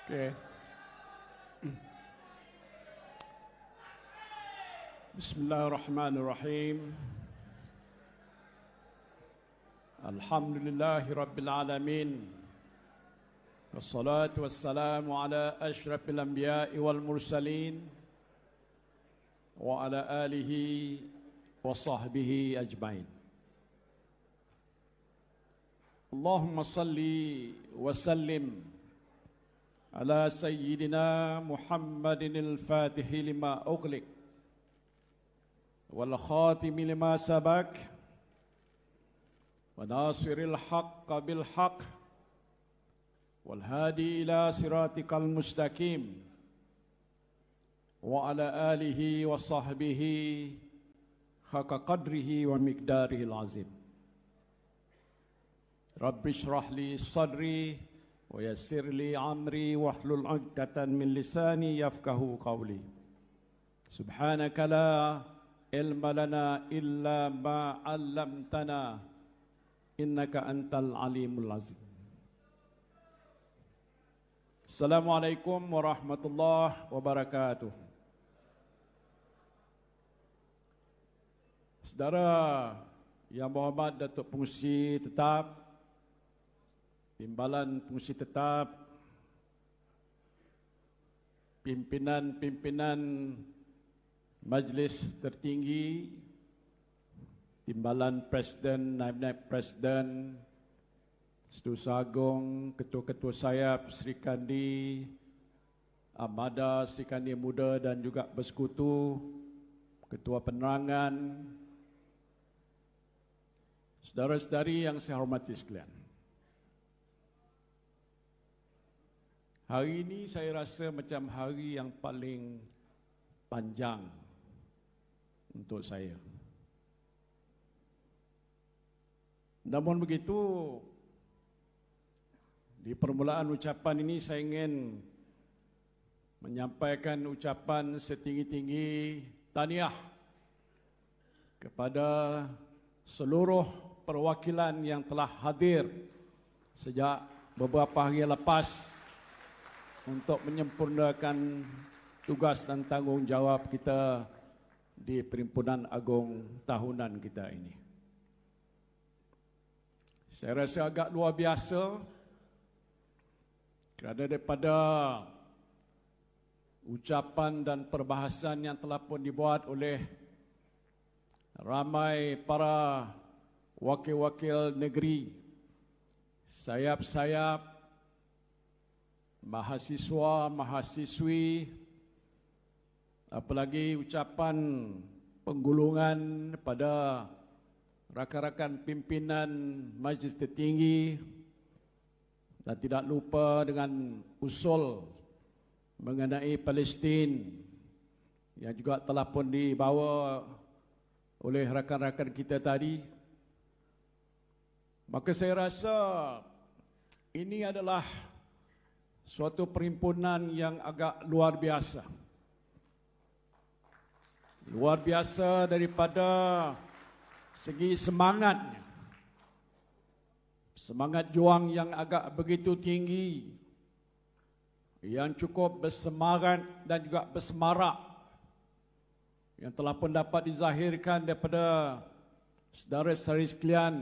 Okey. Bismillahirrahmanirrahim. Alhamdulillahi rabbil alamin. Wassalatu wassalamu ala asyrafil anbiya'i wal mursalin wa ala alihi wa sahbihi ajmain. Allahumma salli wa sallim على سيدنا محمد الفاتح لما أغلق والخاتم لما سبق وناصر الحق بالحق والهادي إلى صراطك المستقيم وعلى آله وصحبه حق قدره ومقداره العظيم. رب اشرح لي صدري ويسر لي أمري واحلل عقدة من لساني يفقهوا قولي. سبحانك لا علم لنا إلا ما علمتنا إنك أنت العليم العظيم. Assalamualaikum warahmatullahi wabarakatuh. Saudara yang berhormat Datuk Pengerusi Tetap, Timbalan Pengerusi Tetap, pimpinan-pimpinan Majlis Tertinggi, Timbalan Presiden, Naib-Naib Presiden, Setiausaha Agung, Ketua-Ketua Sayap Sri Kandi, Armada Sri Kandi Muda dan juga Bersekutu, Ketua Penerangan, saudara-saudari yang saya hormati sekalian. Hari ini saya rasa macam hari yang paling panjang untuk saya. Namun begitu, di permulaan ucapan ini saya ingin menyampaikan ucapan setinggi-tinggi tahniah kepada seluruh perwakilan yang telah hadir sejak beberapa hari lepas untuk menyempurnakan tugas dan tanggungjawab kita di Perhimpunan Agung tahunan kita ini. Saya rasa agak luar biasa kerana daripada ucapan dan perbahasan yang telah pun dibuat oleh ramai para wakil-wakil negeri, sayap-sayap, mahasiswa, mahasiswi, apalagi ucapan penggulungan pada rakan-rakan pimpinan Majlis Tertinggi, dan tidak lupa dengan usul mengenai Palestin yang juga telah pun dibawa oleh rakan-rakan kita tadi. Maka saya rasa ini adalah suatu perhimpunan yang agak luar biasa. Luar biasa daripada segi semangatnya. Semangat juang yang agak begitu tinggi, yang cukup bersemarak dan juga bersemarak, yang telah pun dapat dizahirkan daripada saudara-saudari sekalian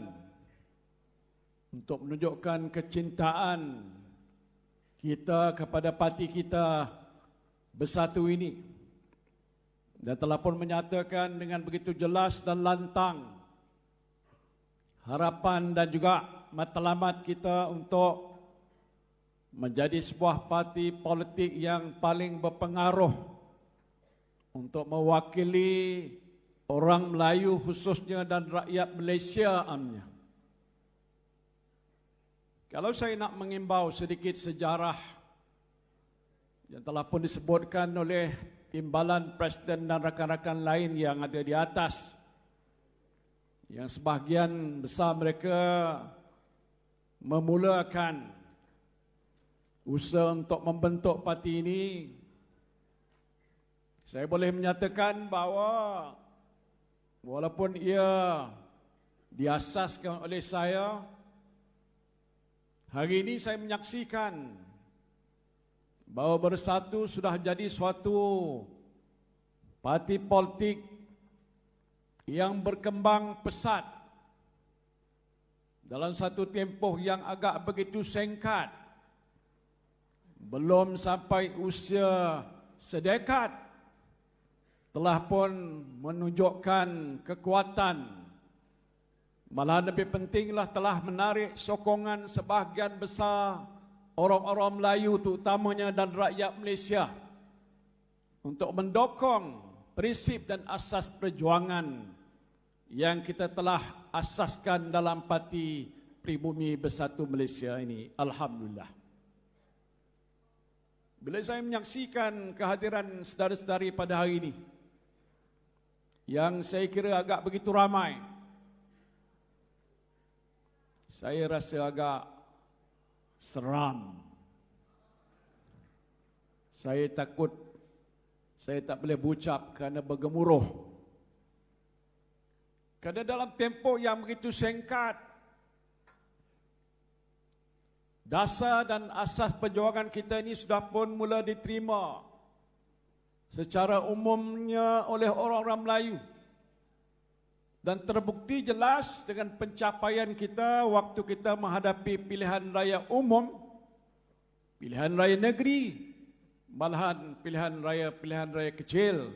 untuk menunjukkan kecintaan kita kepada parti kita bersatu ini, dan telah pun menyatakan dengan begitu jelas dan lantang harapan dan juga matlamat kita untuk menjadi sebuah parti politik yang paling berpengaruh untuk mewakili orang Melayu khususnya dan rakyat Malaysia amnya. Kalau saya nak mengimbau sedikit sejarah yang telah pun disebutkan oleh Timbalan Presiden dan rakan-rakan lain yang ada di atas, yang sebahagian besar mereka memulakan usaha untuk membentuk parti ini, saya boleh menyatakan bahawa walaupun ia diasaskan oleh saya, hari ini saya menyaksikan bahawa Bersatu sudah jadi suatu parti politik yang berkembang pesat dalam satu tempoh yang agak begitu singkat. Belum sampai usia sedekad telah pun menunjukkan kekuatan. Malah lebih pentinglah telah menarik sokongan sebahagian besar orang-orang Melayu terutamanya dan rakyat Malaysia untuk mendukung prinsip dan asas perjuangan yang kita telah asaskan dalam Parti Pribumi Bersatu Malaysia ini. Alhamdulillah. Bila saya menyaksikan kehadiran saudara-saudari pada hari ini, yang saya kira agak begitu ramai, saya rasa agak seram. Saya takut saya tak boleh berucap kerana bergemuruh. Kerana dalam tempoh yang begitu singkat, dasar dan asas perjuangan kita ini sudah pun mula diterima secara umumnya oleh orang-orang Melayu. Dan terbukti jelas dengan pencapaian kita waktu kita menghadapi pilihan raya umum, pilihan raya negeri, malahan pilihan raya kecil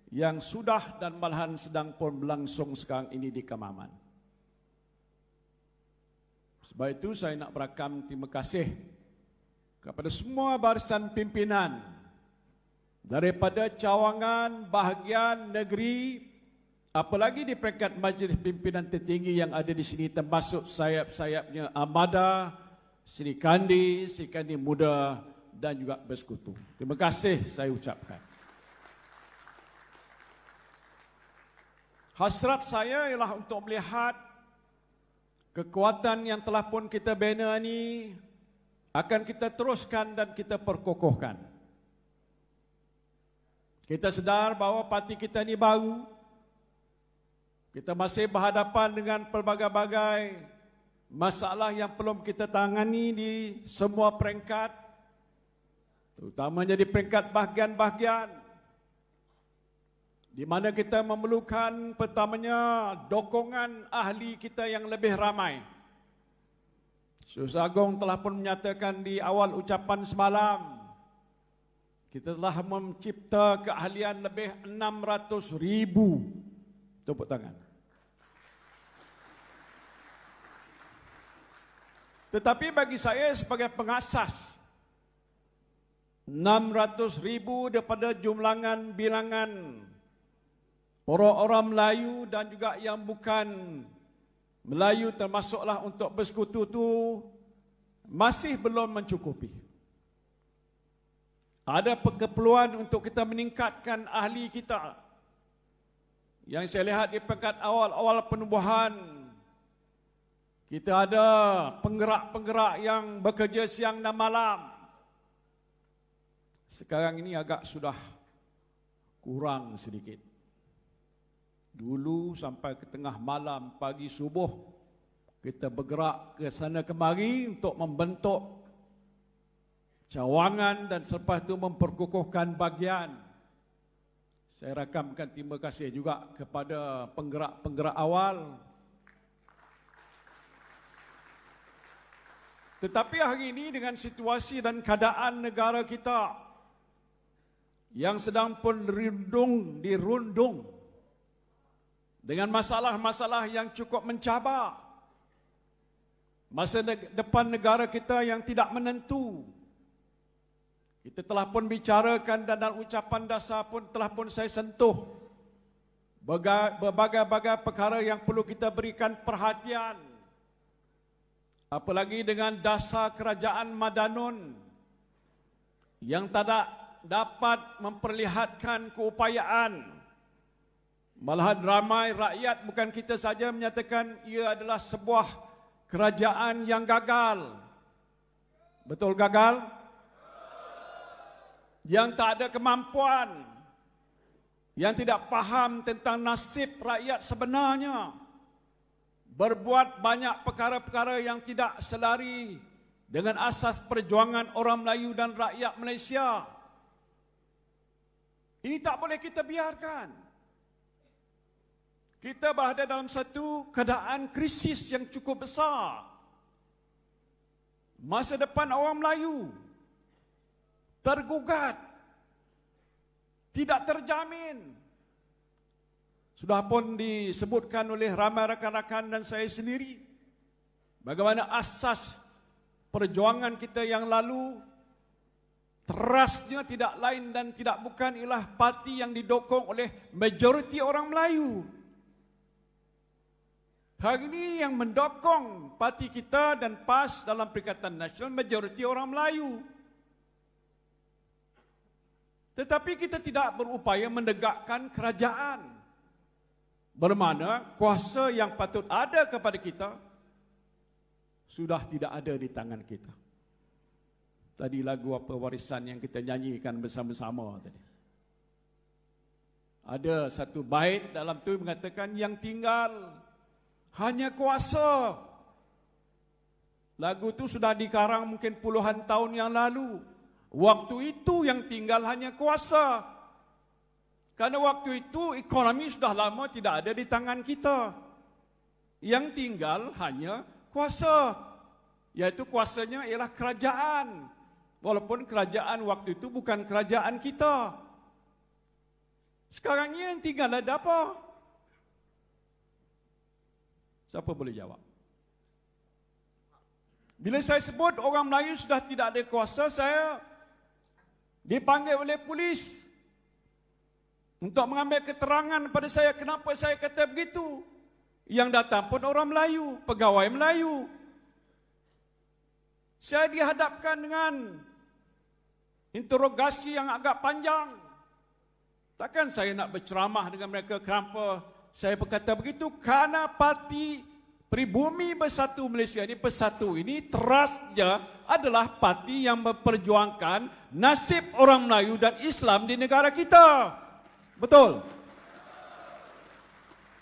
yang sudah dan malahan sedang pun berlangsung sekarang ini di Kemaman. Sebab itu saya nak berakam terima kasih kepada semua barisan pimpinan daripada cawangan, bahagian negeri, apalagi di peringkat majlis pimpinan tertinggi yang ada di sini, termasuk sayap-sayapnya Armada, Sri Kandi Muda dan juga Bersekutu. Terima kasih saya ucapkan. Hasrat saya ialah untuk melihat kekuatan yang telah pun kita bina ini akan kita teruskan dan kita perkokohkan. Kita sedar bahawa parti kita ini baru. Kita masih berhadapan dengan pelbagai-bagai masalah yang perlu kita tangani di semua peringkat, terutamanya di peringkat bahagian-bahagian, di mana kita memerlukan pertamanya dokongan ahli kita yang lebih ramai. Susah Agong telah pun menyatakan di awal ucapan semalam, kita telah mencipta keahlian lebih 600,000. Tepuk tangan. Tetapi bagi saya sebagai pengasas, 600,000 daripada jumlangan bilangan orang-orang Melayu dan juga yang bukan Melayu termasuklah untuk Bersekutu itu masih belum mencukupi. Ada keperluan untuk kita meningkatkan ahli kita. Yang saya lihat di peringkat awal-awal penubuhan, kita ada penggerak-penggerak yang bekerja siang dan malam. Sekarang ini agak sudah kurang sedikit. Dulu sampai ke tengah malam, pagi subuh, kita bergerak ke sana kemari untuk membentuk cawangan dan selepas itu memperkukuhkan bahagian. Saya rakamkan terima kasih juga kepada penggerak-penggerak awal. Tetapi hari ini dengan situasi dan keadaan negara kita yang sedang pun dirundung dengan masalah-masalah yang cukup mencabar, masa depan negara kita yang tidak menentu, kita telah pun bicarakan dan dalam ucapan dasar pun telah pun saya sentuh berbagai-bagai perkara yang perlu kita berikan perhatian. Apalagi dengan dasar kerajaan Madanun yang tak dapat memperlihatkan keupayaan. Malahan ramai rakyat bukan kita saja menyatakan ia adalah sebuah kerajaan yang gagal. Betul gagal? Yang tak ada kemampuan, yang tidak faham tentang nasib rakyat sebenarnya, berbuat banyak perkara-perkara yang tidak selari dengan asas perjuangan orang Melayu dan rakyat Malaysia. Ini tak boleh kita biarkan. Kita berada dalam satu keadaan krisis yang cukup besar. Masa depan orang Melayu tergugat, tidak terjamin. Sudah pun disebutkan oleh ramai rakan-rakan dan saya sendiri, bagaimana asas perjuangan kita yang lalu, terasnya tidak lain dan tidak bukan ialah parti yang didokong oleh majoriti orang Melayu. Hari ini yang mendokong parti kita dan PAS dalam Perikatan Nasional majoriti orang Melayu. Tetapi kita tidak berupaya menegakkan kerajaan. Bermakna kuasa yang patut ada kepada kita sudah tidak ada di tangan kita. Tadi lagu apa warisan yang kita nyanyikan bersama-sama tadi. Ada satu bait dalam tu mengatakan yang tinggal hanya kuasa. Lagu tu sudah dikarang mungkin puluhan tahun yang lalu. Waktu itu yang tinggal hanya kuasa. Karena waktu itu ekonomi sudah lama tidak ada di tangan kita. Yang tinggal hanya kuasa. Yaitu kuasanya ialah kerajaan. Walaupun kerajaan waktu itu bukan kerajaan kita. Sekarang ini yang tinggal ada apa? Siapa boleh jawab? Bila saya sebut orang Melayu sudah tidak ada kuasa, saya dipanggil oleh polis untuk mengambil keterangan pada saya kenapa saya kata begitu. Yang datang pun orang Melayu, pegawai Melayu. Saya dihadapkan dengan interogasi yang agak panjang. Takkan saya nak berceramah dengan mereka kenapa saya berkata begitu? Karena parti Pribumi Bersatu Malaysia ini, Persatu ini terasnya adalah parti yang memperjuangkan nasib orang Melayu dan Islam di negara kita. Betul?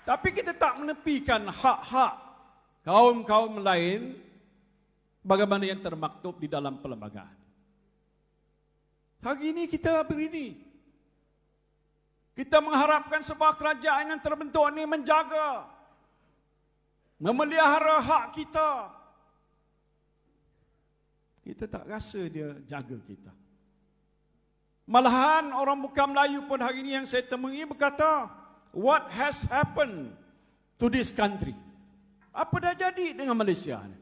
Tapi kita tak menepikan hak-hak kaum-kaum lain bagaimana yang termaktub di dalam perlembagaan. Hari ini kita begini. Kita mengharapkan sebuah kerajaan yang terbentuk ini menjaga, memelihara hak kita. Kita tak rasa dia jaga kita. Malahan orang bukan Melayu pun hari ini yang saya temui berkata, what has happened to this country? Apa dah jadi dengan Malaysia ini?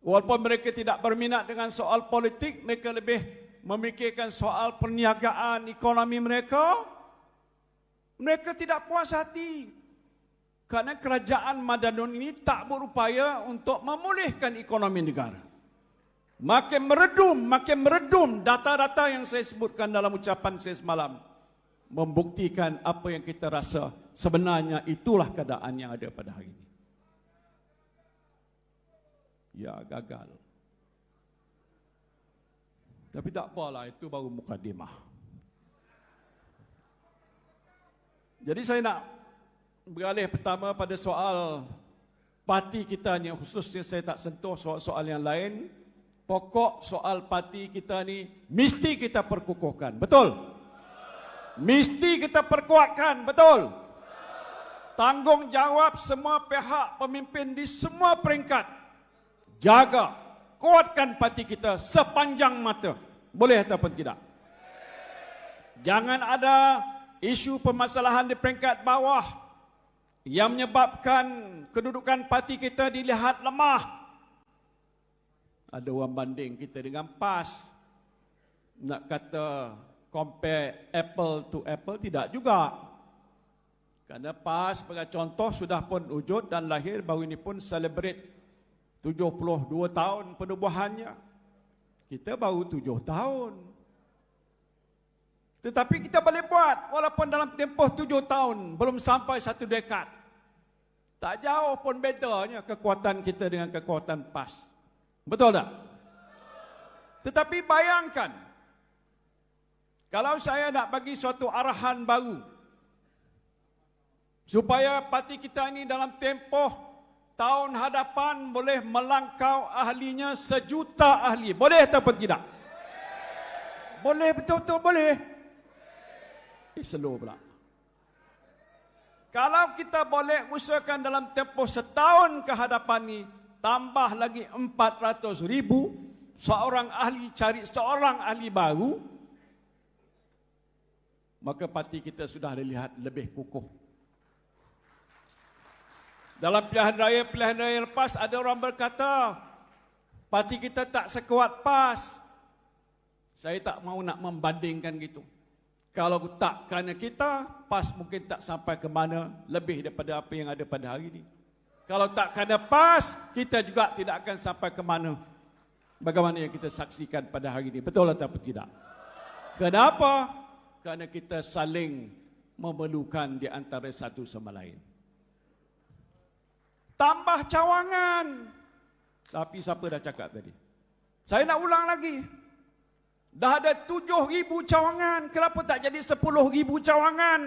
Walaupun mereka tidak berminat dengan soal politik, mereka lebih memikirkan soal perniagaan ekonomi mereka. Mereka tidak puas hati karena kerajaan Madanun ini tak berupaya untuk memulihkan ekonomi negara. Makin meredum data-data yang saya sebutkan dalam ucapan saya semalam, membuktikan apa yang kita rasa sebenarnya itulah keadaan yang ada pada hari ini. Ya, gagal. Tapi tak apalah, itu baru mukadimah. Jadi saya nak beralih pertama pada soal parti kita ni, khususnya saya tak sentuh soal-soal yang lain. Pokok soal parti kita ni mesti kita perkukuhkan, betul? Mesti kita perkuatkan, betul? Tanggungjawab semua pihak pemimpin di semua peringkat. Jaga, kuatkan parti kita sepanjang mata. Boleh ataupun tidak? Jangan ada isu permasalahan di peringkat bawah yang menyebabkan kedudukan parti kita dilihat lemah. Ada orang banding kita dengan PAS. Nak kata compare apple to apple, tidak juga. Kerana PAS sebagai contoh sudah pun wujud dan lahir, baru ini pun celebrate 72 tahun penubuhannya. Kita baru 7 tahun. Tetapi kita boleh buat walaupun dalam tempoh 7 tahun, belum sampai 1 dekad. Tak jauh pun bedanya kekuatan kita dengan kekuatan PAS. Betul tak? Tetapi bayangkan, kalau saya nak bagi suatu arahan baru supaya parti kita ini dalam tempoh tahun hadapan boleh melangkau ahlinya 1,000,000 ahli. Boleh atau tidak? Boleh, betul-betul boleh. Slow pula. Kalau kita boleh usahakan dalam tempoh setahun ke hadapan ni, tambah lagi 400,000, seorang ahli cari seorang ahli baru, maka parti kita sudah dilihat lebih kukuh. Dalam pilihan raya lepas ada orang berkata, parti kita tak sekuat PAS. Saya tak mau nak membandingkan gitu. Kalau tak kerana kita, PAS mungkin tak sampai ke mana lebih daripada apa yang ada pada hari ini. Kalau tak kerana PAS, kita juga tidak akan sampai ke mana bagaimana yang kita saksikan pada hari ini. Betul atau tidak? Kenapa? Kerana kita saling memerlukan di antara satu sama lain. Tambah cawangan. Tapi siapa dah cakap tadi? Saya nak ulang lagi. Dah ada 7,000 cawangan. Kenapa tak jadi 10,000 cawangan?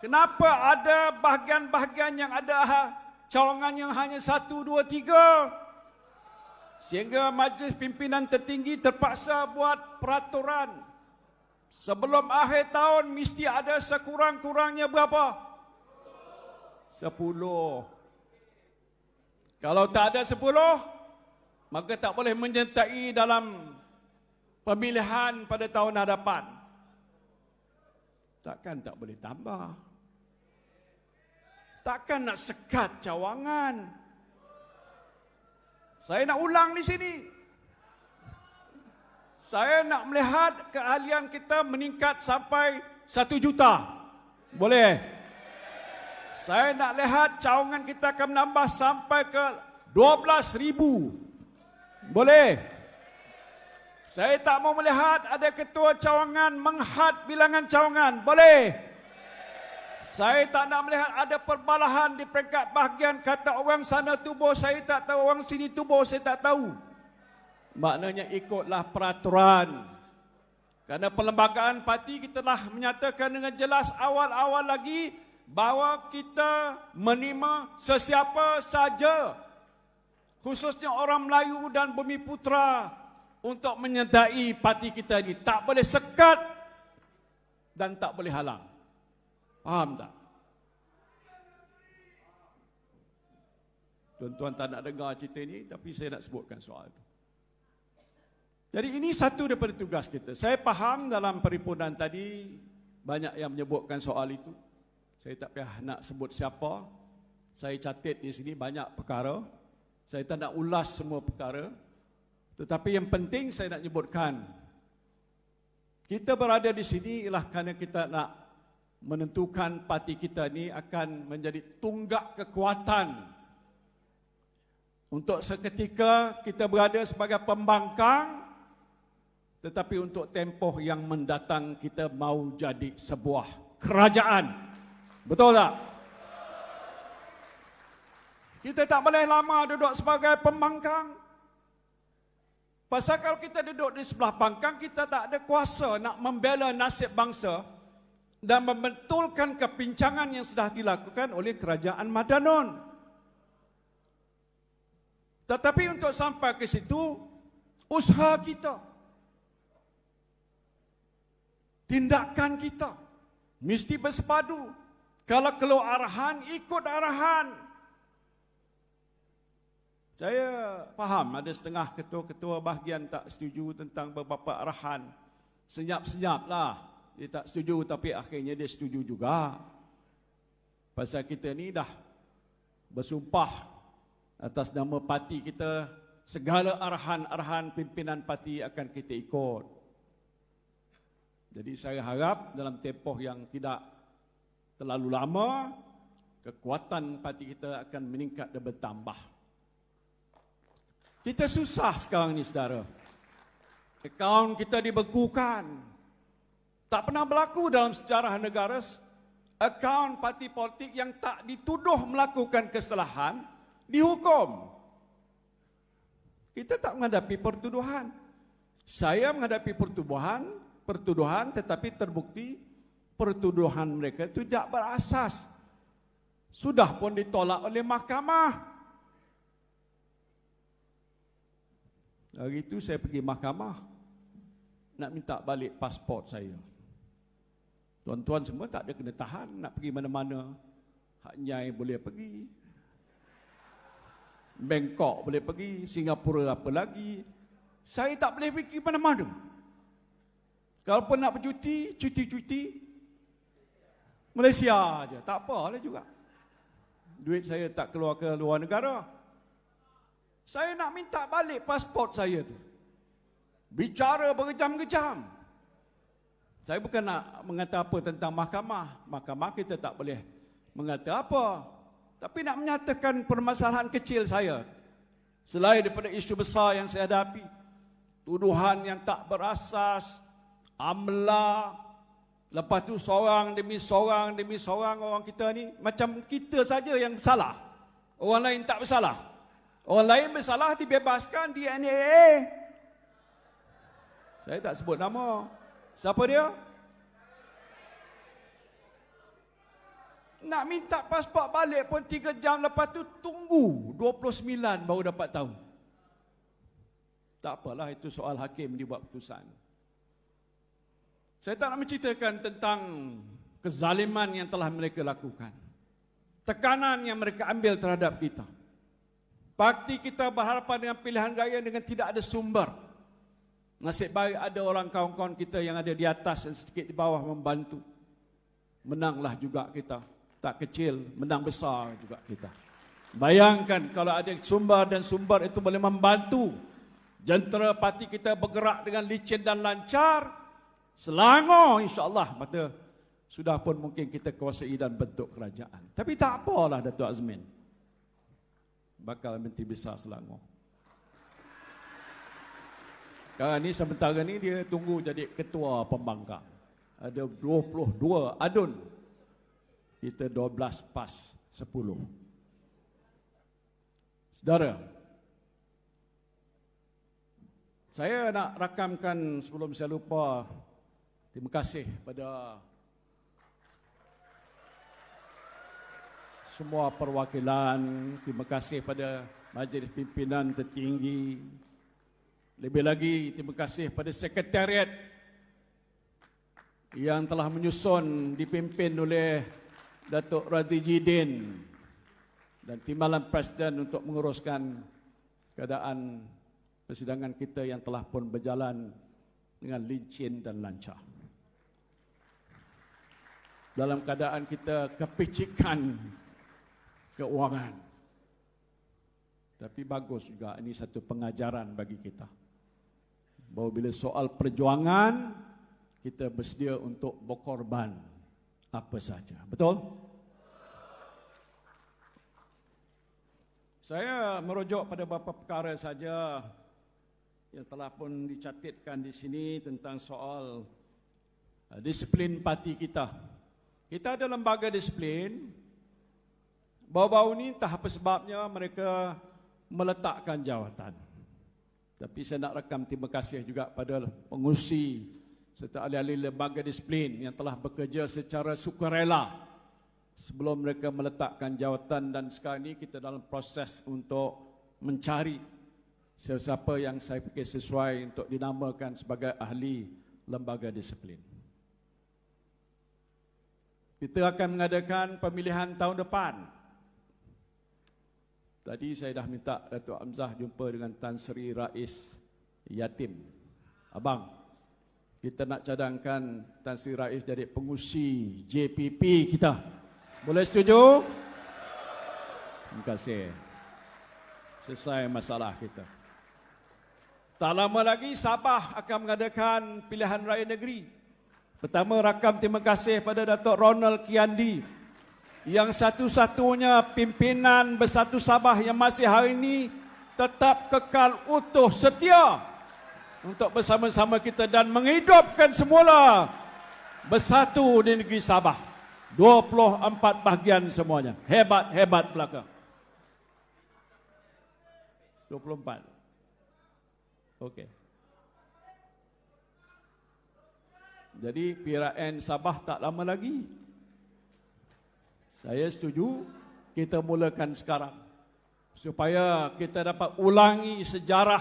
Kenapa ada bahagian-bahagian yang ada cawangan yang hanya 1, 2, 3? Sehingga majlis pimpinan tertinggi terpaksa buat peraturan. Sebelum akhir tahun mesti ada sekurang-kurangnya berapa? 10. Kalau tak ada 10, maka tak boleh menyertai dalam pemilihan pada tahun hadapan. Takkan tak boleh tambah. Takkan nak sekat cawangan. Saya nak ulang di sini. Saya nak melihat keahlian kita meningkat sampai 1 juta. Boleh? Saya nak lihat cawangan kita akan menambah sampai ke 12,000. Boleh? Saya tak mau melihat ada ketua cawangan menghad bilangan cawangan. Boleh? Saya tak nak melihat ada perbalahan di peringkat bahagian kata orang sana tubuh saya tak tahu, orang sini tubuh saya tak tahu. Maknanya ikutlah peraturan. Kerana perlembagaan parti kita telah menyatakan dengan jelas awal-awal lagi bahawa kita menerima sesiapa saja, khususnya orang Melayu dan Bumi Putra, untuk menyertai parti kita ini. Tak boleh sekat dan tak boleh halang. Faham tak? Tuan-tuan tak nak dengar cerita ini, tapi saya nak sebutkan soal itu. Jadi ini satu daripada tugas kita. Saya faham dalam perhimpunan tadi, banyak yang menyebutkan soal itu. Saya tak payah nak sebut siapa. Saya catat di sini banyak perkara. Saya tak nak ulas semua perkara. Tetapi yang penting saya nak nyebutkan, kita berada di sini ialah kerana kita nak menentukan parti kita ni akan menjadi tunggak kekuatan. Untuk seketika kita berada sebagai pembangkang, tetapi untuk tempoh yang mendatang kita mau jadi sebuah kerajaan. Betul tak? Kita tak boleh lama duduk sebagai pembangkang. Pasal kalau kita duduk di sebelah pangkang, kita tak ada kuasa nak membela nasib bangsa dan membetulkan kepincangan yang sudah dilakukan oleh kerajaan Madanon. Tetapi untuk sampai ke situ, usaha kita, tindakan kita mesti bersepadu. Kalau keluar arahan, ikut arahan. Saya faham ada setengah ketua-ketua bahagian tak setuju tentang beberapa arahan. Senyap-senyap lah. Dia tak setuju tapi akhirnya dia setuju juga. Pasal kita ni dah bersumpah atas nama parti kita, segala arahan-arahan pimpinan parti akan kita ikut. Jadi saya harap dalam tempoh yang tidak terlalu lama, kekuatan parti kita akan meningkat dan bertambah. Kita susah sekarang ni, saudara. Akaun kita dibekukan. Tak pernah berlaku dalam sejarah negara akaun parti politik yang tak dituduh melakukan kesalahan dihukum. Kita tak menghadapi pertuduhan. Saya menghadapi pertuduhan tetapi terbukti pertuduhan mereka itu tidak berasas. Sudah pun ditolak oleh mahkamah. Hari itu saya pergi mahkamah nak minta balik pasport saya. Tuan-tuan semua tak ada kena tahan nak pergi mana-mana. Hak Nyai boleh pergi, Bangkok boleh pergi, Singapura apa lagi. Saya tak boleh pergi mana-mana. Kalau pun nak bercuti, cuti Malaysia aja, tak apalah juga. Duit saya tak keluar ke luar negara. Saya nak minta balik pasport saya tu. Bicara berjam-jam. Saya bukan nak mengata apa tentang mahkamah. Mahkamah kita tak boleh mengata apa. Tapi nak menyatakan permasalahan kecil saya. Selain daripada isu besar yang saya hadapi. Tuduhan yang tak berasas. Amla. Lepas tu seorang demi seorang orang kita ni. Macam kita saja yang salah. Orang lain tak bersalah. Orang lain bersalah dibebaskan di NAA. Saya tak sebut nama. Siapa dia? Nak minta pasport balik pun 3 jam lepas tu tunggu 29 baru dapat tahu. Tak apalah, itu soal hakim dibuat keputusan. Saya tak nak menceritakan tentang kezaliman yang telah mereka lakukan. Tekanan yang mereka ambil terhadap kita. Parti kita berhadapan dengan pilihan raya dengan tidak ada sumber. Nasib baik ada orang kawan-kawan kita yang ada di atas dan sedikit di bawah membantu. Menanglah juga kita. Tak kecil, menang besar juga kita. Bayangkan kalau ada sumber dan sumber itu boleh membantu jentera parti kita bergerak dengan licin dan lancar. Selangor insya-Allah mata sudah pun mungkin kita kuasai dan bentuk kerajaan. Tapi tak apalah Datuk Azmin. Bakal Menteri Besar Selangor. Sekarang ni sementara ni dia tunggu jadi ketua pembangkang. Ada 22 adun. Kita 12 pas 10. Saudara, saya nak rakamkan sebelum saya lupa. Terima kasih pada semua perwakilan. Terima kasih pada majlis pimpinan tertinggi. Lebih lagi terima kasih pada sekretariat yang telah menyusun dipimpin oleh Datuk Radhi Jidin dan Timbalan Presiden untuk menguruskan keadaan persidangan kita yang telah pun berjalan dengan licin dan lancar. Dalam keadaan kita kepicikan keuangan. Tapi bagus juga, ini satu pengajaran bagi kita. Bahawa bila soal perjuangan, kita bersedia untuk berkorban apa saja. Betul? Saya merujuk pada beberapa perkara saja yang telah pun dicatatkan di sini tentang soal disiplin parti kita. Kita ada lembaga disiplin. Baru-baru ini entah apa sebabnya mereka meletakkan jawatan. Tapi saya nak rakam terima kasih juga pada pengurusi serta ahli-ahli lembaga disiplin yang telah bekerja secara sukarela sebelum mereka meletakkan jawatan, dan sekarang ini kita dalam proses untuk mencari siapa yang saya fikir sesuai untuk dinamakan sebagai ahli lembaga disiplin. Kita akan mengadakan pemilihan tahun depan. Tadi saya dah minta Datuk Hamzah jumpa dengan Tan Sri Rais Yatim. Abang, kita nak cadangkan Tan Sri Rais jadi pengurusi JPP kita. Boleh setuju? Terima kasih. Selesai masalah kita. Tak lama lagi Sabah akan mengadakan pilihan raya negeri. Pertama, rakam terima kasih pada Datuk Ronald Kiandi yang satu-satunya pimpinan Bersatu Sabah yang masih hari ini tetap kekal utuh setia untuk bersama-sama kita dan menghidupkan semula bersatu di negeri Sabah. 24 bahagian semuanya. Hebat-hebat belaka. 24. Okey. Jadi PRN Sabah tak lama lagi. Saya setuju kita mulakan sekarang. Supaya kita dapat ulangi sejarah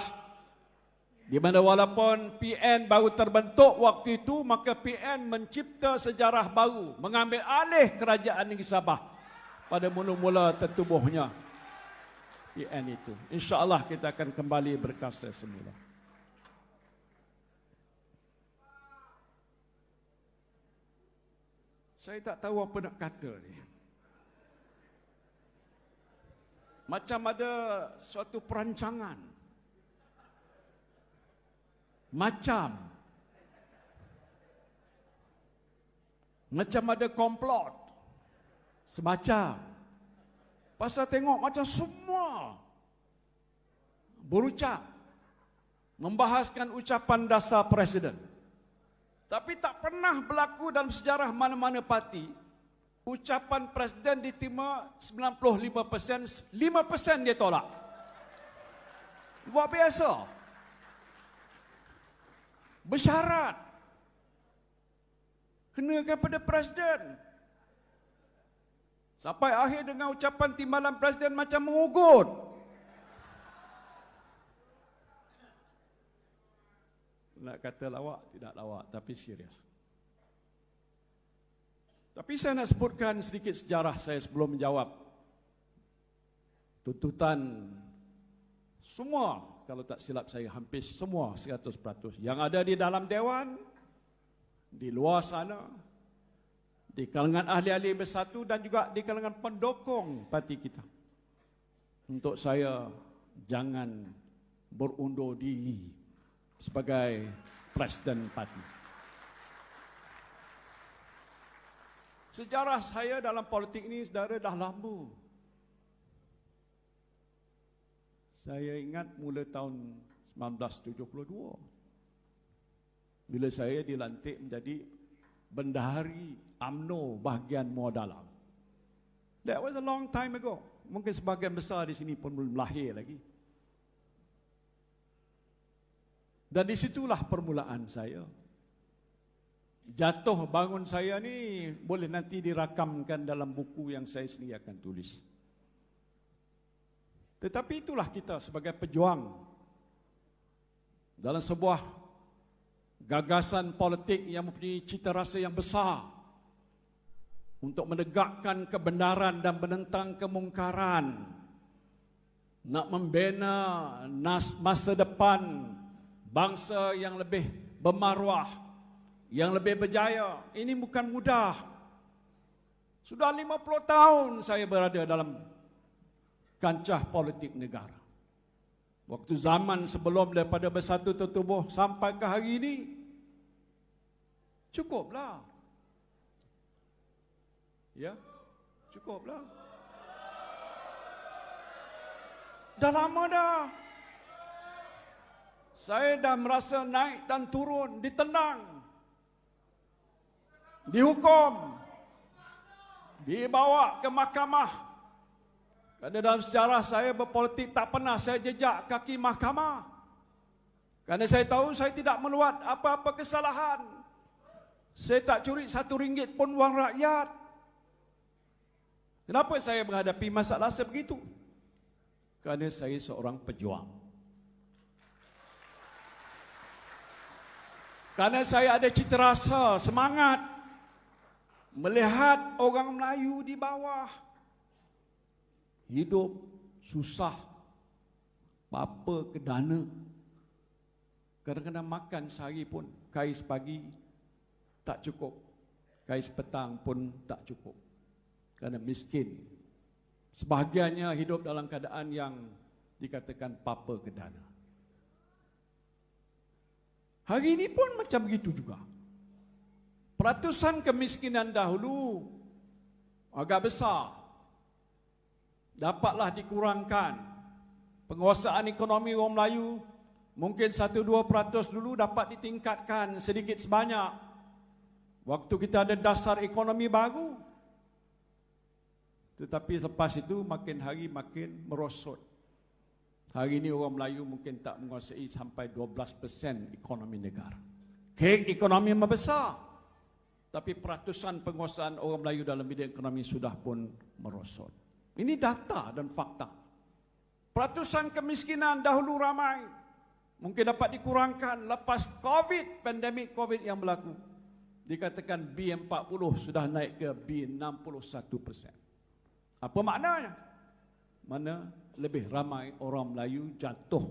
di mana walaupun PN baru terbentuk waktu itu, maka PN mencipta sejarah baru, mengambil alih kerajaan Negeri Sabah pada mula-mula tertubuhnya PN itu. InsyaAllah kita akan kembali berkuasa semula. Saya tak tahu apa nak kata ni. Macam ada suatu perancangan. Macam ada komplot. Semacam. Pasal tengok macam semua berucap, membahaskan ucapan dasar Presiden. Tapi tak pernah berlaku dalam sejarah mana-mana parti, ucapan Presiden diterima 95%, 5% dia tolak. Luar biasa. Bersyarat kenakan pada Presiden. Sampai akhir dengan ucapan timbalan Presiden macam mengugut. Nak kata lawak, tidak lawak, tapi serius. Tapi saya nak sebutkan sedikit sejarah saya sebelum menjawab tuntutan semua, kalau tak silap saya hampir semua 100% yang ada di dalam Dewan, di luar sana, di kalangan ahli-ahli bersatu dan juga di kalangan pendukung parti kita, untuk saya jangan berundur diri sebagai Presiden parti. Sejarah saya dalam politik ini, saudara, dah lama. Saya ingat mula tahun 1972, bila saya dilantik menjadi Bendahari UMNO bahagian Muar Dalam. That was a long time ago. Mungkin sebahagian besar di sini pun belum lahir lagi. Dan disitulah permulaan saya. Jatuh bangun saya ni boleh nanti dirakamkan dalam buku yang saya sendiri akan tulis. Tetapi itulah kita sebagai pejuang dalam sebuah gagasan politik yang mempunyai cita rasa yang besar untuk menegakkan kebenaran dan menentang kemungkaran, nak membina masa depan bangsa yang lebih bermaruah, yang lebih berjaya. Ini bukan mudah. Sudah 50 tahun saya berada dalam kancah politik negara. Waktu zaman sebelum daripada Bersatu tertubuh sampai ke hari ini, cukuplah. Ya, cukuplah. Dah lama dah. Saya dah merasa naik dan turun, ditendang, dihukum, dibawa ke mahkamah. Kerana dalam sejarah saya berpolitik tak pernah saya jejak kaki mahkamah. Kerana saya tahu saya tidak meluat apa-apa kesalahan. Saya tak curi RM1 pun wang rakyat. Kenapa saya menghadapi masalah sebegitu? Kerana saya seorang pejuang. Kerana saya ada cita rasa, semangat melihat orang Melayu di bawah hidup susah, apa-apa kedana. Kadang-kadang makan sehari pun, kais pagi tak cukup, kais petang pun tak cukup. Kerana miskin. Sebahagiannya hidup dalam keadaan yang dikatakan papa kedana. Hari ini pun macam begitu juga. Peratusan kemiskinan dahulu agak besar, dapatlah dikurangkan. Penguasaan ekonomi orang Melayu mungkin 1-2% dulu dapat ditingkatkan sedikit sebanyak. Waktu kita ada dasar ekonomi baru. Tetapi lepas itu makin hari makin merosot. Hari ini orang Melayu mungkin tak menguasai sampai 12% ekonomi negara. Kek ekonomi membesar. Tapi peratusan penguasaan orang Melayu dalam bidang ekonomi sudah pun merosot. Ini data dan fakta. Peratusan kemiskinan dahulu ramai, mungkin dapat dikurangkan lepas COVID, pandemik COVID yang berlaku. Dikatakan B40 sudah naik ke B61%. Apa maknanya? Mana lebih ramai orang Melayu jatuh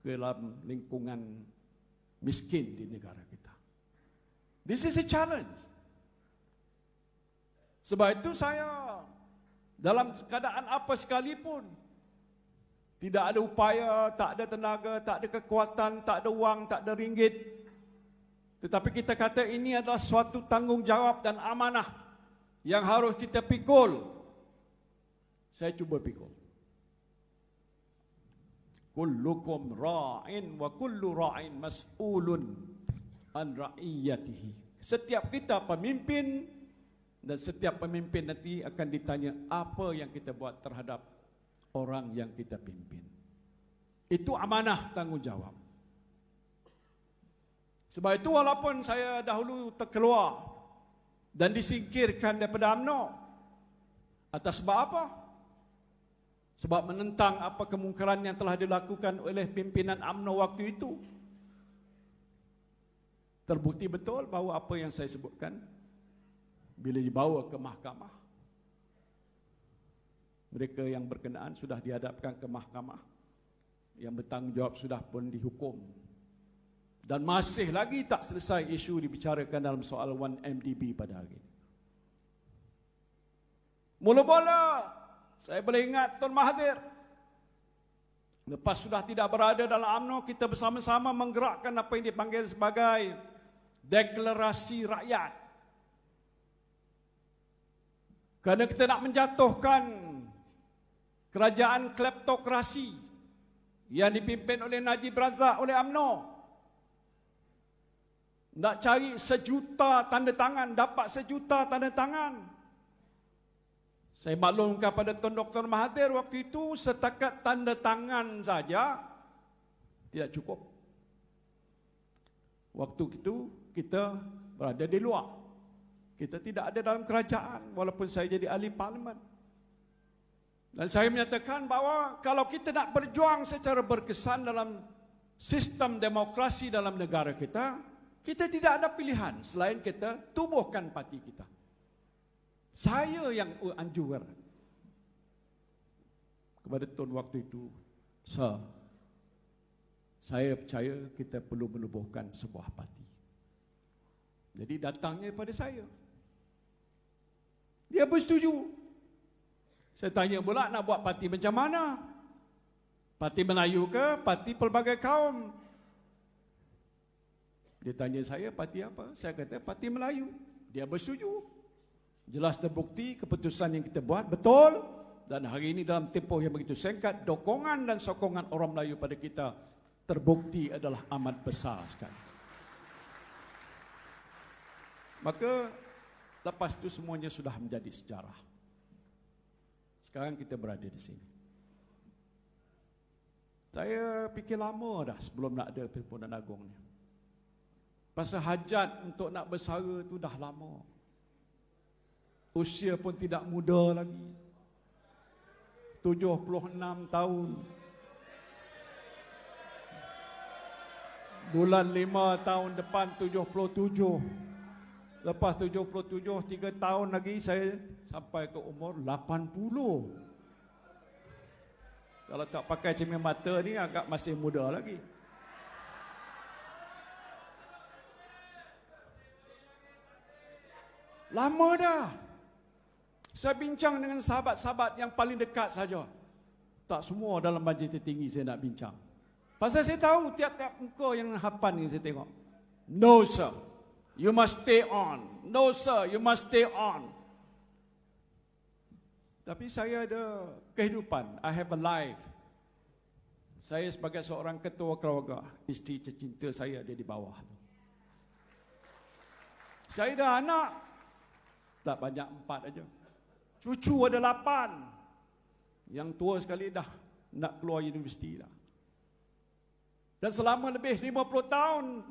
ke dalam lingkungan miskin di negara kita. This is a challenge. Sebab itu saya dalam keadaan apa sekalipun, tidak ada upaya, tak ada tenaga, tak ada kekuatan, tak ada wang, tak ada ringgit, tetapi kita kata ini adalah suatu tanggungjawab dan amanah yang harus kita pikul. Saya cuba pikul. Kullukum ra'in wa kullu ra'in mas'ulun an ra'iyatihi. Setiap kita pemimpin, dan setiap pemimpin nanti akan ditanya apa yang kita buat terhadap orang yang kita pimpin. Itu amanah tanggungjawab. Sebab itu walaupun saya dahulu terkeluar dan disingkirkan daripada UMNO, atas sebab apa? Sebab menentang apa kemungkaran yang telah dilakukan oleh pimpinan UMNO waktu itu. Terbukti betul bahawa apa yang saya sebutkan, bila dibawa ke mahkamah, mereka yang berkenaan sudah dihadapkan ke mahkamah, yang bertanggungjawab sudah pun dihukum. Dan masih lagi tak selesai isu dibicarakan dalam soal 1MDB pada hari ini. Mula-mula saya boleh ingat Tun Mahathir, lepas sudah tidak berada dalam UMNO, kita bersama-sama menggerakkan apa yang dipanggil sebagai deklarasi rakyat. Kerana kita nak menjatuhkan kerajaan kleptokrasi yang dipimpin oleh Najib Razak oleh UMNO. Nak cari 1 juta tanda tangan, dapat 1 juta tanda tangan. Saya maklumkan pada Tun Dr. Mahathir waktu itu, setakat tanda tangan saja tidak cukup. Waktu itu kita berada di luar. Kita tidak ada dalam kerajaan, walaupun saya jadi ahli parlimen. Dan saya menyatakan bahawa kalau kita nak berjuang secara berkesan dalam sistem demokrasi dalam negara kita, kita tidak ada pilihan selain kita tubuhkan parti kita. Saya yang anjur kepada Tun waktu itu, Sir, saya percaya kita perlu menubuhkan sebuah parti. Jadi datangnya pada saya. Dia bersetuju. Saya tanya pula nak buat parti macam mana? Parti Melayu ke? Parti pelbagai kaum? Dia tanya saya, parti apa? Saya kata, parti Melayu. Dia bersetuju. Jelas terbukti keputusan yang kita buat betul. Dan hari ini dalam tempoh yang begitu singkat, dokongan dan sokongan orang Melayu pada kita terbukti adalah amat besar sekali. Maka lepas itu semuanya sudah menjadi sejarah. Sekarang kita berada di sini. Saya fikir lama dah sebelum nak ada Perhimpunan Agung ni. Pasal hajat untuk nak bersara tu dah lama. Usia pun tidak muda lagi. 76 tahun. Bulan 5 tahun depan 77. Lepas 77, 3 tahun lagi saya sampai ke umur 80. Kalau tak pakai cermin mata ni agak masih muda lagi. Lama dah. Saya bincang dengan sahabat-sahabat yang paling dekat saja. Tak semua dalam majlis tertinggi saya nak bincang. Pasal saya tahu tiap-tiap muka yang hapan ni saya tengok. No sir, you must stay on. No sir, you must stay on. Tapi saya ada kehidupan. I have a life. Saya sebagai seorang ketua keluarga, isteri tercinta saya ada di bawah. Saya dah anak. Tak banyak, 4 aja. Cucu ada 8. Yang tua sekali dah nak keluar universiti dah. Dan selama lebih 50 tahun,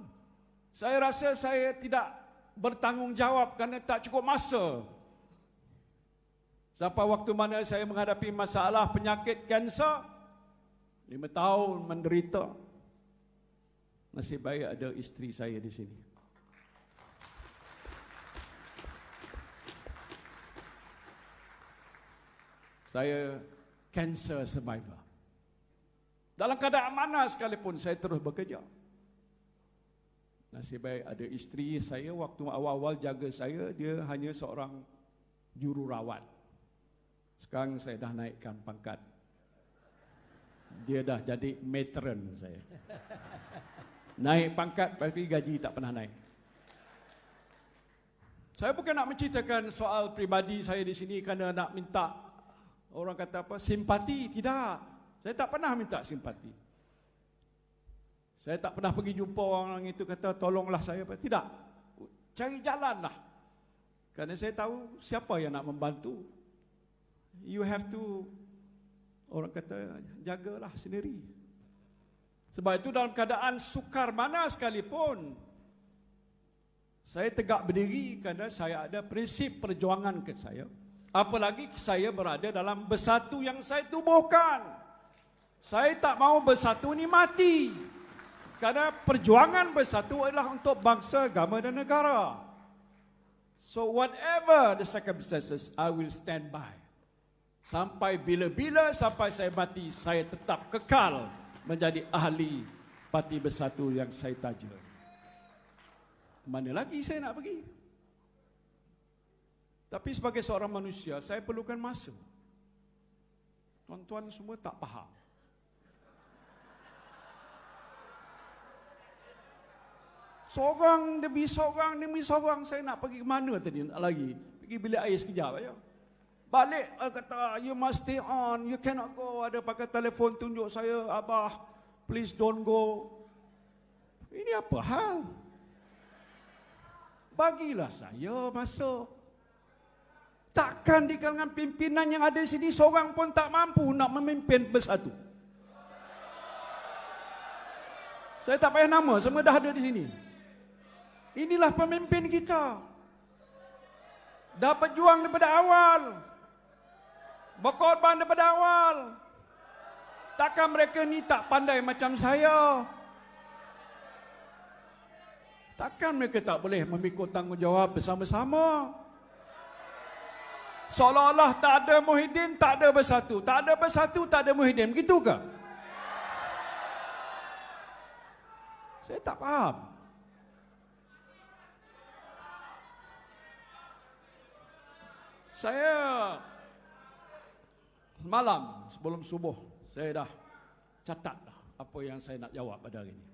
saya rasa saya tidak bertanggungjawab kerana tak cukup masa. Sampai waktu mana saya menghadapi masalah penyakit kanser, 5 tahun menderita. Nasib baik ada isteri saya di sini. Saya cancer survivor. Dalam keadaan mana sekalipun saya terus bekerja. Nasib baik ada isteri saya waktu awal-awal jaga saya, dia hanya seorang jururawat. Sekarang saya dah naikkan pangkat. Dia dah jadi matron saya. Naik pangkat tapi gaji tak pernah naik. Saya bukan nak menceritakan soal pribadi saya di sini kerana nak minta orang kata apa, simpati, tidak. Saya tak pernah minta simpati. Saya tak pernah pergi jumpa orang itu kata tolonglah saya, tidak. Cari jalanlah. Kerana saya tahu siapa yang nak membantu. You have to, orang kata, jagalah sendiri. Sebab itu dalam keadaan sukar mana sekalipun, saya tegak berdiri kerana saya ada prinsip perjuangan ke saya. Apalagi saya berada dalam bersatu yang saya tubuhkan. Saya tak mahu bersatu ni mati. Kerana perjuangan bersatu adalah untuk bangsa, agama dan negara. So whatever the circumstances, I will stand by. Sampai bila-bila, sampai saya mati, saya tetap kekal menjadi ahli Parti Bersatu yang saya taja. Mana lagi saya nak pergi? Tapi sebagai seorang manusia, saya perlukan masa. Tuan-tuan semua tak faham. Seorang demi seorang, saya nak pergi ke mana tadi lagi? Pergi bilik air sekejap aja. Balik, kata, you must stay on, you cannot go. Ada pakai telefon tunjuk saya, abah, please don't go. Ini apa hal? Bagilah saya masuk. Takkan di kalangan pimpinan yang ada di sini seorang pun tak mampu nak memimpin bersatu. Saya tak payah nama, semua dah ada di sini. Inilah pemimpin kita. Dah berjuang daripada awal. Berkorban daripada awal. Takkan mereka ni tak pandai macam saya? Takkan mereka tak boleh memikul tanggungjawab bersama-sama? Seolah-olah tak ada Muhyiddin, tak ada bersatu. Tak ada bersatu, tak ada Muhyiddin. Begitu ke? Saya tak faham. Saya malam sebelum subuh, saya dah catat apa yang saya nak jawab pada hari ini.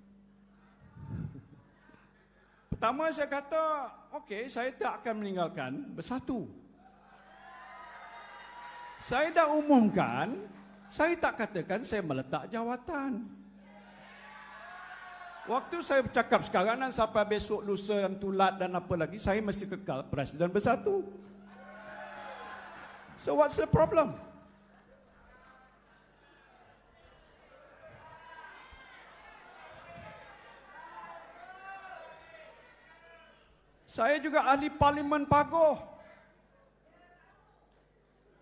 Pertama saya kata, okey, saya tak akan meninggalkan bersatu. Saya dah umumkan, saya tak katakan saya meletak jawatan. Waktu saya bercakap sekarang dan sampai besok, lusa dan tulat dan apa lagi, saya masih kekal Presiden Bersatu. So what's the problem? Saya juga ahli Parlimen Pagoh.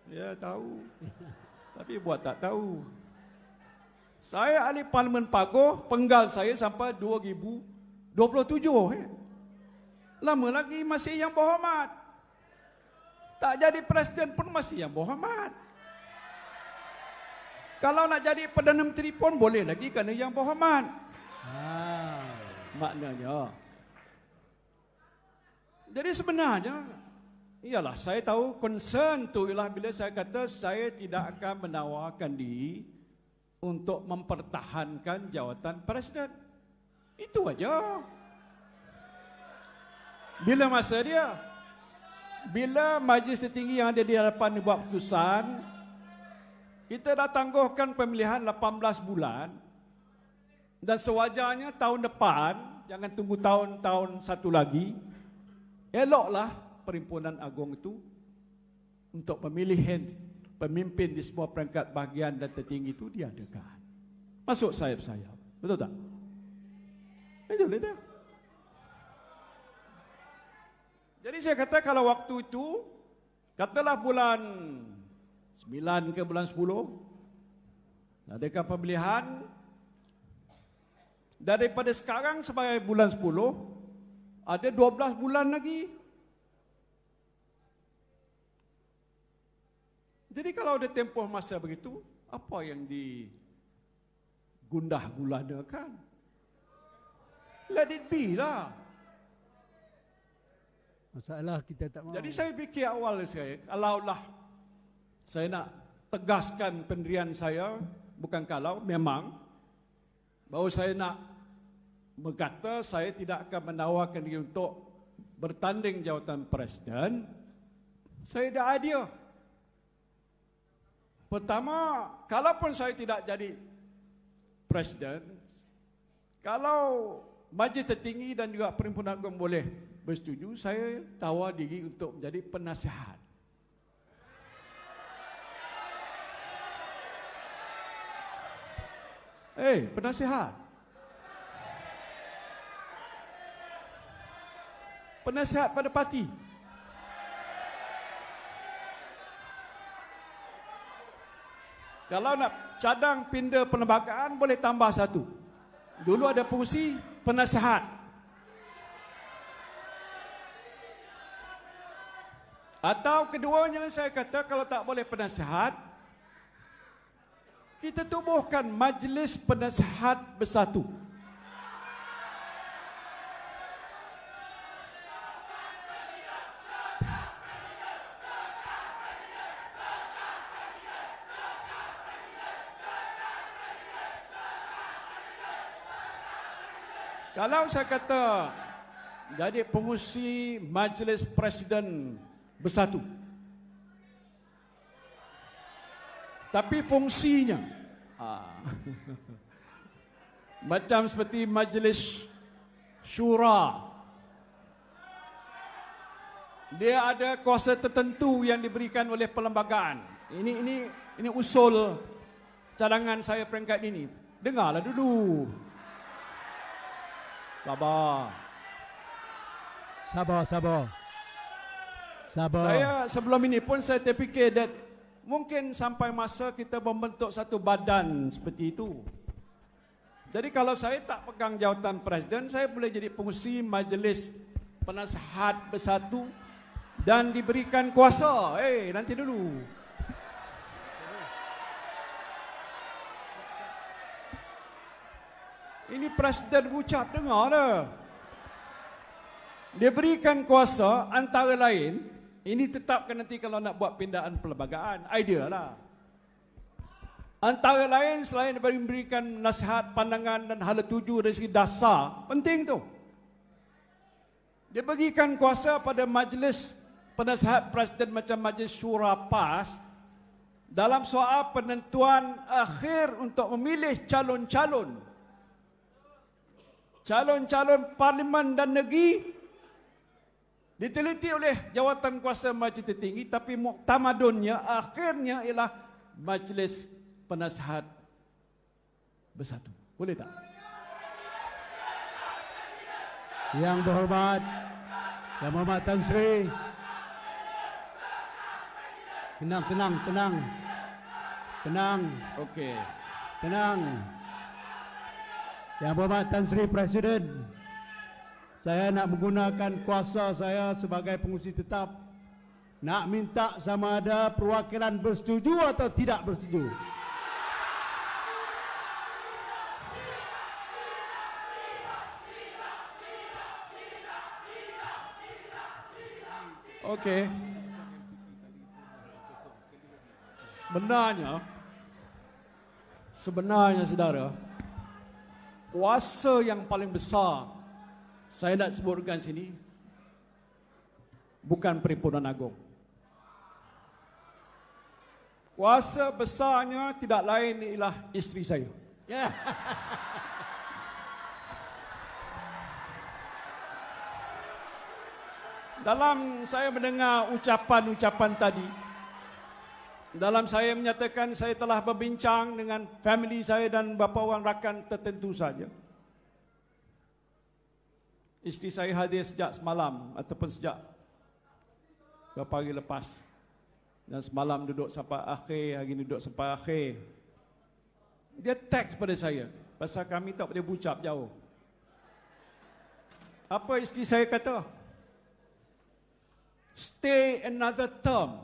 Ya tahu. Tapi buat tak tahu. Saya ahli Parlimen Pagoh, penggal saya sampai 2027. Lama lagi masih yang berhormat. Tak jadi presiden pun masih yang berhormat. Kalau nak jadi Perdana Menteri pun boleh lagi kerana yang berhormat. Maknanya. Jadi sebenarnya, iyalah saya tahu concern tu ialah bila saya kata saya tidak akan menawarkan diri untuk mempertahankan jawatan presiden. Itu aja. Bila masa dia? Bila majlis tertinggi yang ada di hadapan buat keputusan, kita dah tangguhkan pemilihan 18 bulan dan sewajarnya tahun depan, jangan tunggu tahun satu lagi, eloklah Perhimpunan Agung itu untuk pemilihan pemimpin di semua perangkat bahagian dan tertinggi itu diadakan. Masuk sayap-sayap. Betul tak? Betul tak? Jadi saya kata kalau waktu itu Katalah bulan 9 ke bulan 10, adakan pemilihan. Daripada sekarang sampai bulan 10, ada 12 bulan lagi. Jadi kalau ada tempoh masa begitu, apa yang digundah gulanakan? Let it be lah. Masalah kita tak mahu. Jadi saya fikir awal saya, kalaulah saya nak tegaskan pendirian saya, bukan kalau, memang, bahawa saya nak berkata saya tidak akan menawarkan diri untuk bertanding jawatan presiden. Saya dah idea. Pertama, kalaupun saya tidak jadi presiden, kalau Majlis Tertinggi dan juga Perhimpunan Agong boleh bersetuju, saya tawar diri untuk menjadi penasihat. Penasihat. Penasihat pada parti. Kalau nak cadang pindah perlembagaan, boleh tambah satu. Dulu ada fungsi penasihat. Atau keduanya saya kata, kalau tak boleh penasihat, kita tubuhkan Majlis Penasihat Bersatu. Kalau saya kata jadi pengurusi Majlis Presiden Bersatu, tapi fungsinya macam seperti Majlis Syura, dia ada kuasa tertentu yang diberikan oleh perlembagaan. Ini usul cadangan saya peringkat ini. Dengarlah dulu. Sabar. Saya sebelum ini pun saya terfikir that mungkin sampai masa kita membentuk satu badan seperti itu. Jadi kalau saya tak pegang jawatan presiden, saya boleh jadi pengurusi Majlis Penasihat Bersatu dan diberikan kuasa. Nanti dulu. Ini presiden ucap, dengar dah. Dia berikan kuasa antara lain, ini tetapkan nanti kalau nak buat pindaan perlembagaan, idea lah. Antara lain selain daripada memberikan nasihat, pandangan dan hala tuju dari segi dasar, penting tu. Dia berikan kuasa pada Majlis Penasihat Presiden macam Majlis Syura PAS dalam soal penentuan akhir untuk memilih calon-calon parlimen dan negeri, diteliti oleh jawatan kuasa Majlis Tertinggi, tapi muktamadunnya akhirnya ialah Majlis Penasihat Bersatu. Boleh tak? Yang berhormat Tan Sri. Tenang. Okey. Tenang. Yang berhormat Tan Sri Presiden, saya nak menggunakan kuasa saya sebagai pengurusi tetap, nak minta sama ada perwakilan bersetuju atau tidak bersetuju. Okey. Sebenarnya saudara, kuasa yang paling besar saya nak sebutkan sini bukan Perhimpunan Agong. Kuasa besarnya tidak lain ialah isteri saya. Ya. Dalam saya mendengar ucapan-ucapan tadi, dalam saya menyatakan saya telah berbincang dengan family saya dan beberapa orang rakan tertentu saja. Isteri saya hadir sejak semalam ataupun sejak beberapa hari lepas. Dan semalam duduk sampai akhir, hari ini duduk sampai akhir. Dia teks pada saya, pasal kami tak boleh bucap jauh. Apa isteri saya kata? Stay another term.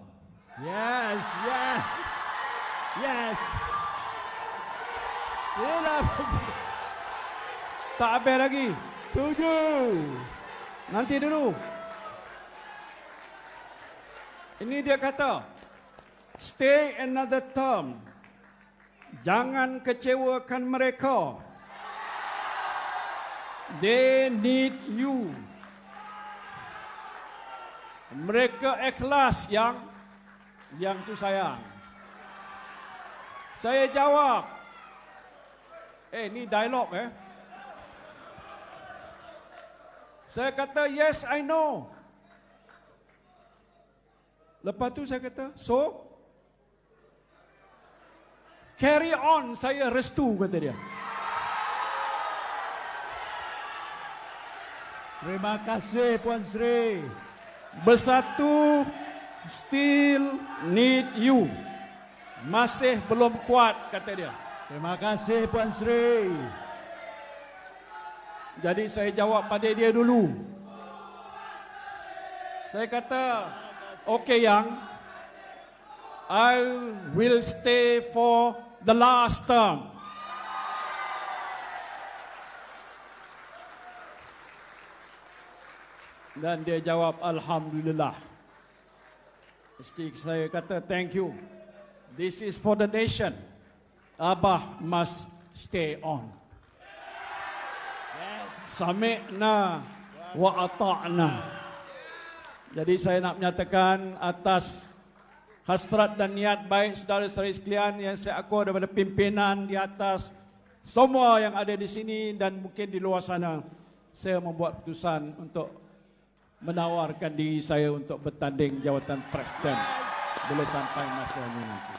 Yes, yes. Yes. Inilah Tak habis lagi. setuju. Nanti dulu. Ini dia kata, stay another term. Jangan kecewakan mereka. They need you. Mereka ikhlas yang tu sayang. Saya jawab. Ni dialog Saya kata, yes, I know. Lepas tu saya kata, so? Carry on, saya restu, kata dia. Terima kasih Puan Sri. Bersatu, still need you. Masih belum kuat, kata dia. Terima kasih Puan Sri. Jadi saya jawab pada dia dulu. Saya kata, okay Yang, I will stay for the last term. Dan dia jawab, Alhamdulillah. Isteri saya kata, thank you. This is for the nation. Abah must stay on. Sami'na wa ata'na. Jadi saya nak menyatakan atas hasrat dan niat baik saudara-saudari sekalian yang saya akur daripada pimpinan di atas, semua yang ada di sini dan mungkin di luar sana, saya membuat keputusan untuk menawarkan diri saya untuk bertanding jawatan presiden bila sampai masa ini nanti.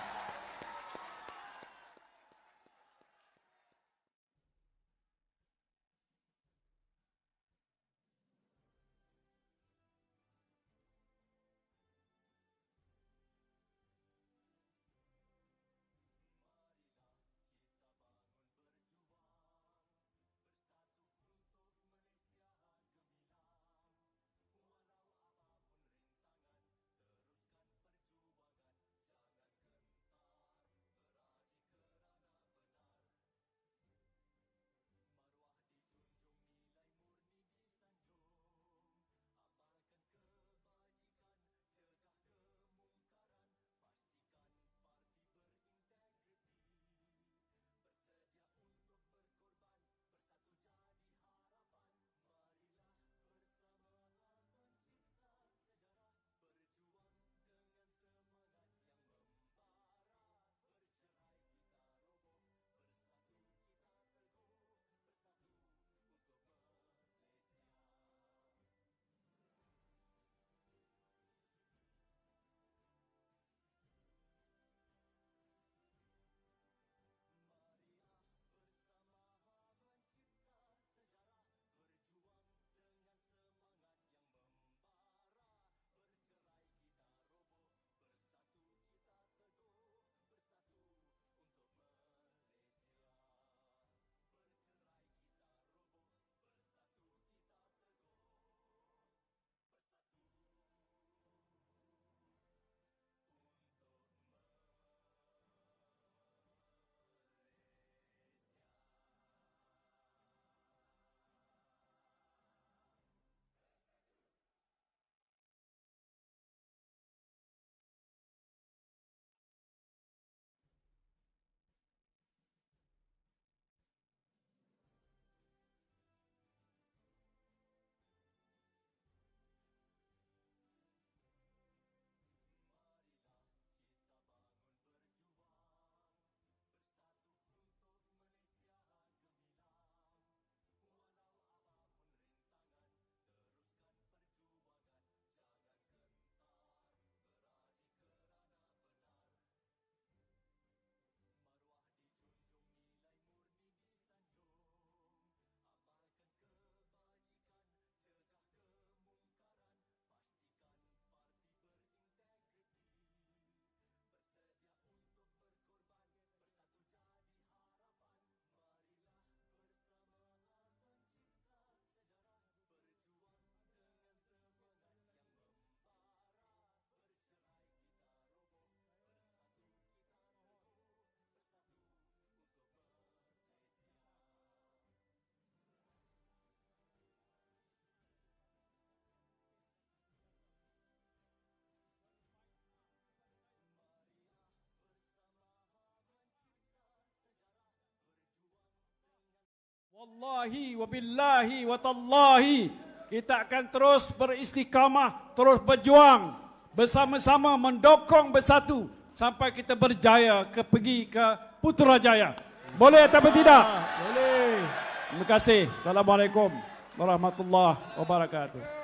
Wallahi wabillahi watallahi, kita akan terus beristiqamah, terus berjuang bersama-sama, mendokong bersatu sampai kita berjaya pergi ke Putrajaya. Boleh atau tidak? Boleh. Terima kasih. Assalamualaikum warahmatullahi wabarakatuh.